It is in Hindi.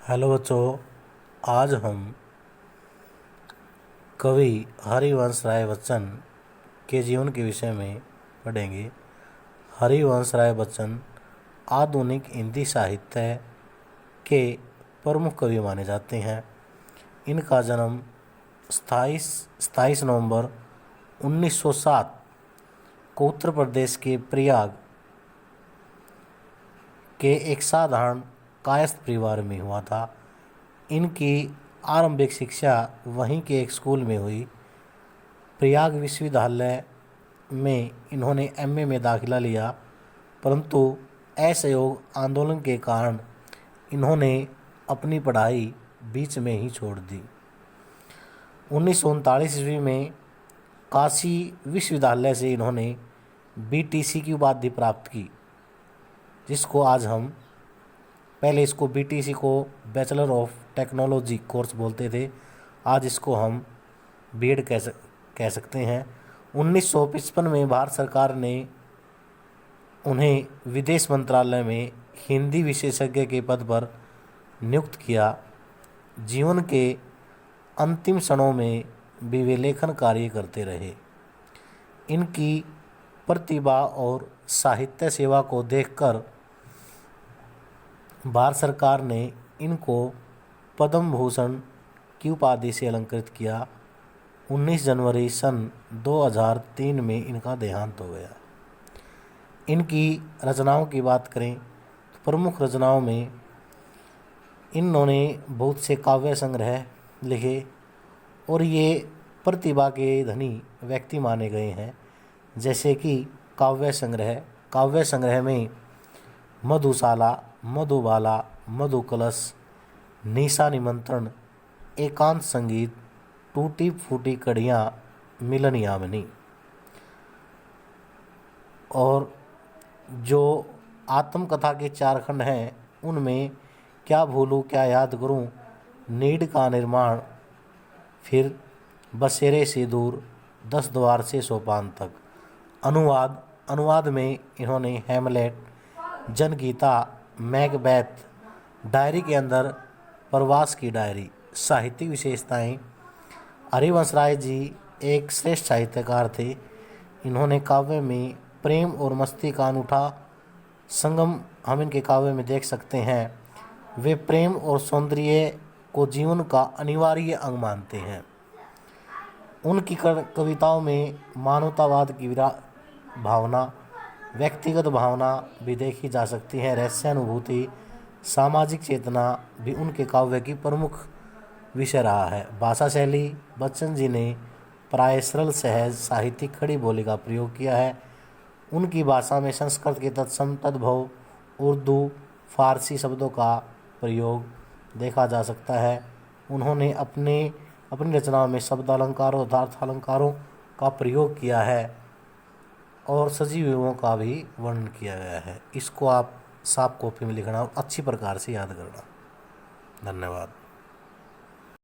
हेलो बच्चों, आज हम कवि हरिवंश राय बच्चन के जीवन के विषय में पढ़ेंगे। हरिवंश राय बच्चन आधुनिक हिंदी साहित्य के प्रमुख कवि माने जाते हैं। इनका जन्म 27 नवंबर 1907 को उत्तर प्रदेश के प्रयाग के एक साधारण कायस्थ परिवार में हुआ था। इनकी आरंभिक शिक्षा वहीं के एक स्कूल में हुई। प्रयाग विश्वविद्यालय में इन्होंने एमए में दाखिला लिया, परंतु असहयोग आंदोलन के कारण इन्होंने अपनी पढ़ाई बीच में ही छोड़ दी। 1939 ईस्वी में काशी विश्वविद्यालय से इन्होंने बीटीसी की उपाधि प्राप्त की, जिसको आज हम पहले इसको बीटीसी को बैचलर ऑफ टेक्नोलॉजी कोर्स बोलते थे, आज इसको हम बीएड कह सकते हैं। 1955 में भारत सरकार ने उन्हें विदेश मंत्रालय में हिंदी विशेषज्ञ के पद पर नियुक्त किया। जीवन के अंतिम क्षणों में भी वे लेखन कार्य करते रहे। इनकी प्रतिभा और साहित्य सेवा को देखकर भारत सरकार ने इनको पद्म भूषण की उपाधि से अलंकृत किया। 19 जनवरी सन 2003 में इनका देहांत हो गया। इनकी रचनाओं की बात करें तो प्रमुख रचनाओं में इन्होंने बहुत से काव्य संग्रह लिखे और ये प्रतिभा के धनी व्यक्ति माने गए हैं। जैसे कि काव्य संग्रह में मधुशाला, मधुबाला, मधुकलश, निशा निमंत्रण, एकांत संगीत, टूटी फूटी कड़ियाँ, मिलन यामिनी। और जो आत्मकथा के 4 खंड हैं उनमें क्या भूलूं क्या याद करूं, नीड का निर्माण, फिर बसेरे से दूर, 10 द्वार से सोपान तक। अनुवाद में इन्होंने हेमलेट, जनगीता, मैकबेथ, डायरी के अंदर प्रवास की डायरी। साहित्यिक विशेषताएं, हरिवंश राय जी एक श्रेष्ठ साहित्यकार थे। इन्होंने काव्य में प्रेम और मस्ती का अनूठा संगम हम इनके काव्य में देख सकते हैं। वे प्रेम और सौंदर्य को जीवन का अनिवार्य अंग मानते हैं। उनकी कविताओं में मानवतावाद की भावना, व्यक्तिगत भावना भी देखी जा सकती है। रहस्यानुभूति, सामाजिक चेतना भी उनके काव्य की प्रमुख विषय रहा है। भाषा शैली, बच्चन जी ने प्राय सरल सहज साहित्यिक खड़ी बोली का प्रयोग किया है। उनकी भाषा में संस्कृत के तत्सम तद्भव उर्दू, फारसी शब्दों का प्रयोग देखा जा सकता है। उन्होंने अपनी रचनाओं में शब्द अलंकारों, अर्थार्थ अलंकारों का प्रयोग किया है और सजीवों का भी वर्णन किया गया है। इसको आप साफ कॉपी में लिखना और अच्छी प्रकार से याद करना। धन्यवाद।